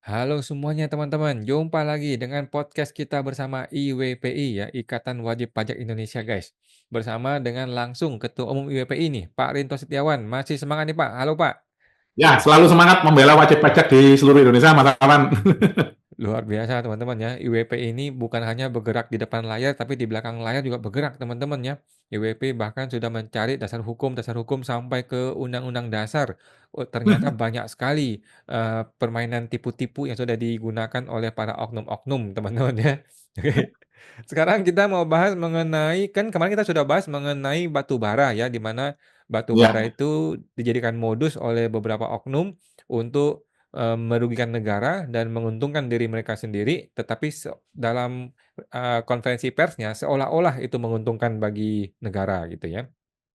Halo semuanya teman-teman, jumpa lagi dengan podcast kita bersama IWPI ya, Ikatan Wajib Pajak Indonesia guys. Bersama dengan langsung Ketua Umum IWPI nih, Pak Rinto Setiawan. Masih semangat nih Pak, halo Pak. Ya, selalu semangat membela wajib pajak di seluruh Indonesia, Mas Awan. Luar biasa teman-teman ya, IWP ini bukan hanya bergerak di depan layar, tapi di belakang layar juga bergerak teman-teman ya. IWP bahkan sudah mencari dasar hukum sampai ke undang-undang dasar. Oh, ternyata banyak sekali permainan tipu-tipu yang sudah digunakan oleh para oknum-oknum teman-teman ya. Oke. Sekarang kita mau bahas mengenai, kan kemarin kita sudah bahas mengenai batu bara ya, di mana batu bara Ya, itu dijadikan modus oleh beberapa oknum untuk merugikan negara dan menguntungkan diri mereka sendiri, tetapi dalam, konferensi persnya seolah-olah itu menguntungkan bagi negara gitu ya.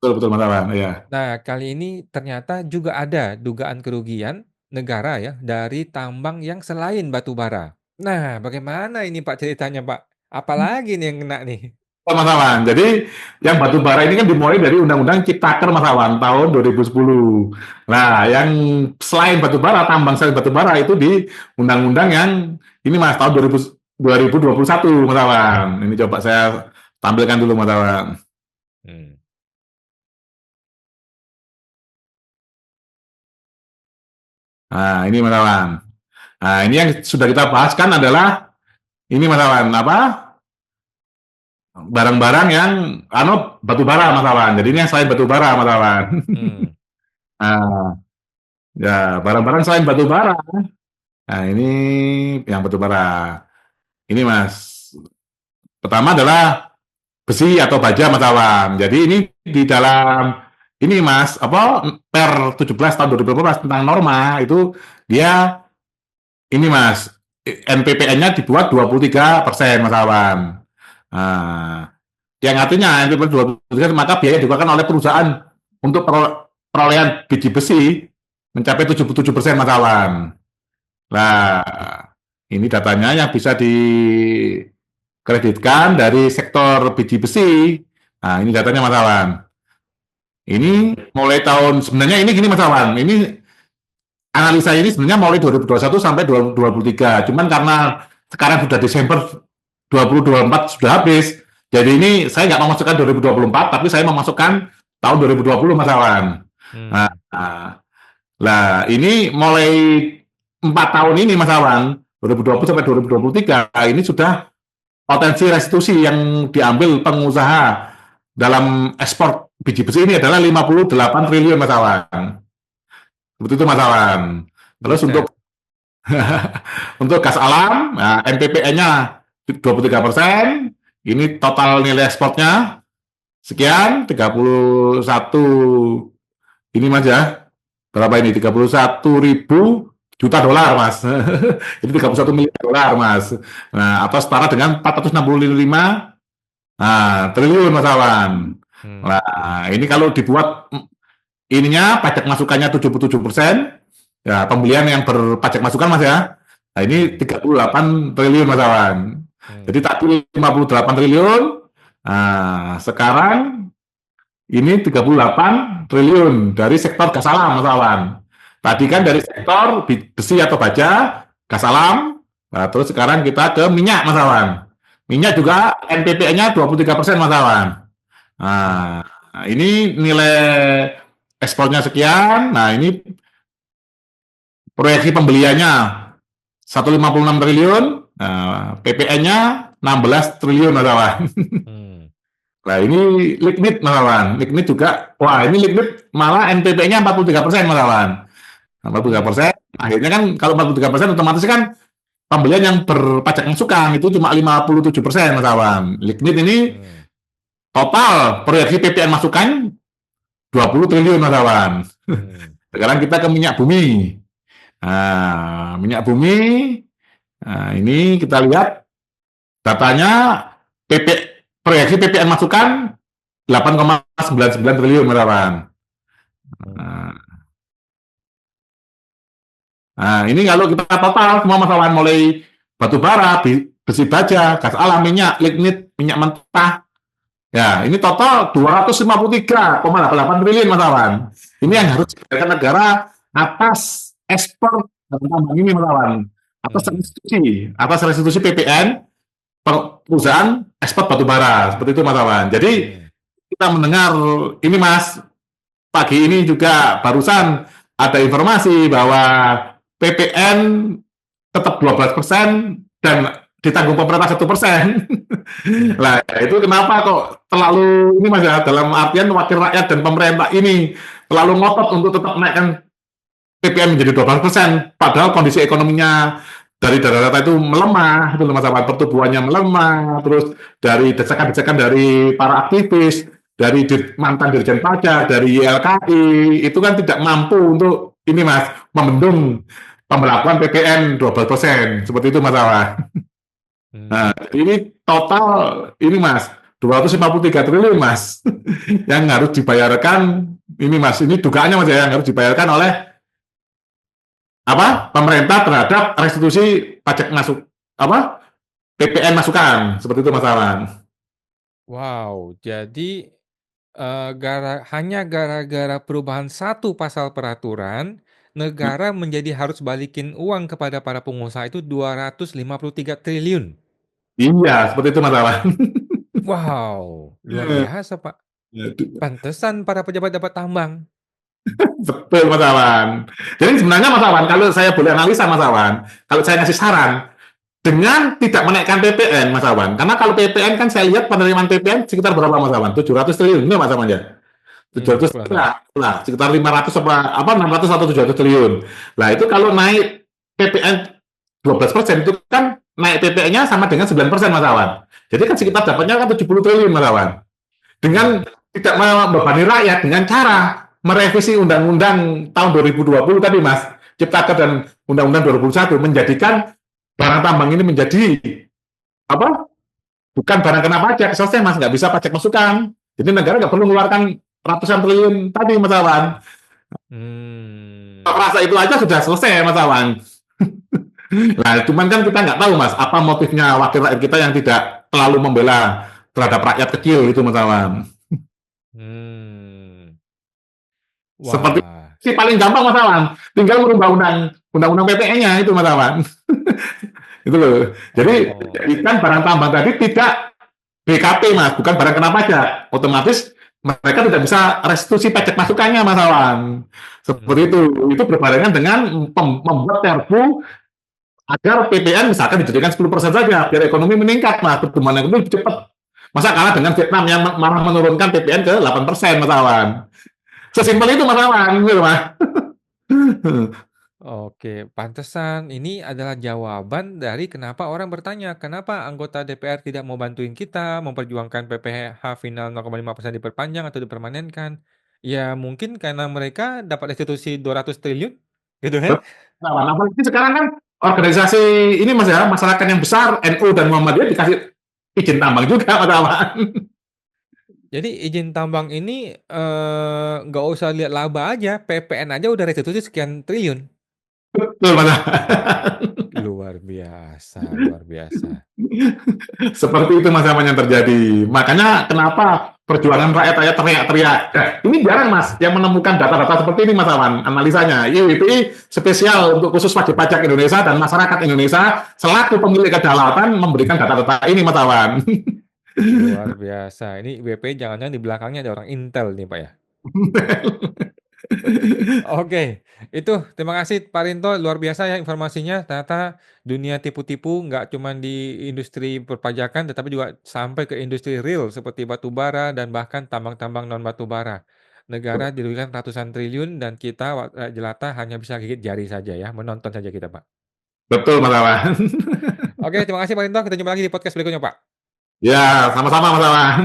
betul betul Mas Awan. Ya. Nah, kali ini ternyata juga ada dugaan kerugian negara ya dari tambang yang selain batu bara. Nah, bagaimana ini Pak ceritanya Pak? Apalagi nih yang kena nih? Mas Awan. Jadi yang batu bara ini kan dimulai dari Undang-Undang Ciptaker Mas Awan tahun 2010. Nah, yang selain batu bara, tambang selain batu bara itu di Undang-Undang yang ini Mas tahun 2021 Mas Awan. Ini coba saya tampilkan dulu Mas Awan. Hmm, Nah, ini Mas Awan. Nah, ini yang sudah kita bahaskan adalah ini Mas Awan, apa? Barang-barang yang batu bara Mas Awan. Jadi ini yang selain batu bara Mas Awan. hmm, Nah, ya barang-barang selain batu bara. Nah, ini yang batu bara. Ini Mas. Pertama adalah besi atau baja Mas Awan. Jadi ini di dalam ini Mas, apa per 17 tahun 2018 tentang norma itu dia ini Mas, NPPN-nya dibuat 23% Mas Awan. Nah, yang artinya NPPN 23% maka biaya yang dikeluarkan oleh perusahaan untuk perolehan biji besi mencapai 77% Mas Awan. Nah, ini datanya yang bisa dikreditkan dari sektor biji besi. Nah, ini datanya Mas Awan. hmm, Ini mulai tahun sebenarnya ini gini Mas Awan. Ini analisa ini sebenarnya mulai 2021 sampai 2023. Cuman karena sekarang sudah Desember 2024 sudah habis. Jadi ini saya nggak memasukkan 2024, tapi saya memasukkan tahun 2020 Mas Awan. Nah, hmm. nah, ini mulai 4 tahun ini Mas Awan, 2020 sampai 2023, ini sudah potensi restitusi yang diambil pengusaha dalam ekspor biji besi ini adalah 58 triliun Mas Awan. Seperti itu Mas Awan. Terus untuk Buset. untuk gas alam, nah, NPPN-nya 23%, ini total nilai ekspornya sekian, 31 ini Mas ya, berapa ini? 31.000 juta dolar Mas. Jadi 31 miliar dolar Mas. Nah, atau setara dengan 465 triliun Mas Awan. Hmm, Nah, ini kalau dibuat ininya pajak masukannya 77%, ya pembelian yang berpajak masukan Mas ya. Nah, ini hmm, 38 triliun Mas Awan. Jadi hmm. tadi 58 triliun, nah sekarang ini 38 triliun dari sektor gas alam Mas Awan. Tadi kan dari Hmm, sektor besi atau baja, gas alam, nah, terus sekarang kita ke minyak Mas Awan. Minyak juga NPPN-nya 23% Mas Awan. hmm. Nah, ini nilai ekspornya sekian. Nah, ini proyeksi pembeliannya 156 triliun, nah, PPN-nya 16 triliun Mas Awan. Hmm. Nah, ini lignit Mas Awan. Lignit juga, wah ini lignit malah NPP-nya 43% Mas Awan. 43%. Hmm. Akhirnya kan kalau 43% otomatis kan pembelian yang berpajak masukan itu cuma 57% Mas Awan. Lignit ini Hmm. total proyeksi PPN masukan 20 triliun Mas Awan. Hmm. Sekarang kita ke minyak bumi. Minyak bumi, ini kita lihat datanya PP, proyeksi PPN masukan 8,99 triliun Mas Awan. Hmm. Nah, ini kalau kita total semua Mas Awan mulai batu bara, besi baja, gas alam, minyak, lignit, minyak mentah. Ya, ini total 253,88 triliun Mas Awan. Ini yang harus Hmm. dibayarkan negara atas ekspor dan tambang ini Mas Awan. Hmm. atas restitusi PPN perusahaan ekspor batu bara seperti itu Mas Awan. Jadi Hmm. kita mendengar ini Mas, pagi ini juga barusan ada informasi bahwa PPN tetap 12% dan ditanggung pemerintah 1%. Hmm. Nah, itu kenapa kok terlalu ini Mas ya, dalam artian wakil rakyat dan pemerintah ini terlalu ngotot untuk tetap menaikkan PPN menjadi 12%, padahal kondisi ekonominya dari data-data itu melemah, itu Mas Ahmad, pertumbuhannya melemah, terus dari Ya. desakan-desakan dari para aktivis, dari mantan dirjen pajak, dari YLKI, itu kan tidak mampu untuk ini Mas, membendung pemberlakuan PPN 12%, seperti itu Mas Ahmad. Hmm. Nah, ini total ini Mas, 253 triliun Mas, yang harus dibayarkan ini Mas, ini dugaannya Mas ya, yang harus dibayarkan oleh apa pemerintah terhadap restitusi pajak masuk apa PPN masukan seperti itu Mas Awan. Wow, jadi hanya gara-gara perubahan satu pasal peraturan, negara menjadi harus balikin uang kepada para pengusaha itu 253 triliun. Iya seperti itu Mas Awan. Wow, luar biasa, Pak. Pantesan para pejabat dapat tambang. Betul Mas Awan. Jadi sebenarnya Mas Awan kalau saya boleh analisa Mas Awan, kalau saya ngasih saran dengan tidak menaikkan PPN Mas Awan, karena kalau PPN kan saya lihat penerimaan PPN sekitar berapa Mas Awan? 700 triliun ini Mas Awan ya. 700 Pulang tahu. lah sekitar 500 apa 600 atau 700 triliun. Nah itu kalau naik PPN 12% itu kan naik PPN-nya sama dengan 9% Mas Awan. Jadi kan Hmm. sekitar dapatnya kan 70 triliun Mas Awan. Dengan Hmm. tidak membebani rakyat dengan cara merevisi Undang-Undang tahun 2020 tadi Mas, Ciptaker dan Undang-Undang 2001 menjadikan barang tambang ini menjadi apa? Bukan barang kena pajak, selesai Mas, nggak bisa pajak masukan. Jadi negara nggak perlu mengeluarkan ratusan triliun tadi Mas Awan. Hmm. Rasa itu aja sudah selesai Mas Awan. Nah, cuman kan kita nggak tahu Mas, apa motifnya wakil rakyat kita yang tidak terlalu membela terhadap rakyat kecil itu Mas Awan. Hmm. Seperti Wah. si paling gampang Mas Awan, tinggal merubah undang-undang PPN-nya itu Mas Awan. Itu loh. Jadi Oh. jadikan barang tambang tadi tidak BKP Mas, bukan barang kena pajak. Otomatis mereka tidak bisa restitusi pajak masukannya Mas Awan. Seperti itu. Hmm. Itu berbarengan dengan membuat perpu agar PPN misalkan dijadikan 10% saja biar ekonomi meningkat Mas, pertumbuhan ekonomi lebih cepat. Masa kalah dengan Vietnam yang malah menurunkan PPN ke 8% Mas Awan. Sesimpel itu Mas Awan, gitu Mas. Oke, pantesan ini adalah jawaban dari kenapa orang bertanya, kenapa anggota DPR tidak mau bantuin kita memperjuangkan PPh final 0,5% diperpanjang atau dipermanenkan. Ya mungkin karena mereka dapat restitusi 200 triliun, gitu kan? Apalagi sekarang kan organisasi ini Mas ya, masyarakat yang besar, NU dan Muhammadiyah dikasih izin tambang juga Mas Awan. Jadi izin tambang ini nggak usah lihat laba aja, PPN aja udah restitusi sekian triliun. Betul Mas Awan. Luar biasa, luar biasa. Seperti itu Mas Awan yang terjadi. Makanya kenapa perjuangan rakyat-rakyat teriak-teriak. Nah, ini jarang Mas yang menemukan data-data seperti ini Mas Awan, analisanya. IWPI spesial untuk khusus wajib pajak Indonesia dan masyarakat Indonesia selaku pemilik kedaulatan memberikan data-data ini Mas Awan. Luar biasa. Ini BP jangan-jangan di belakangnya ada orang Intel nih, Pak ya. Oke, itu terima kasih Pak Rinto, luar biasa ya informasinya. Ternyata dunia tipu-tipu nggak cuma di industri perpajakan, tetapi juga sampai ke industri real seperti batu bara dan bahkan tambang-tambang non batu bara. Negara dirugikan ratusan triliun dan kita jelata hanya bisa gigit jari saja ya, menonton saja kita Pak. Betul Mas Awan. Oke, terima kasih Pak Rinto. Kita jumpa lagi di podcast berikutnya Pak. Ya, sama-sama Mas Awan.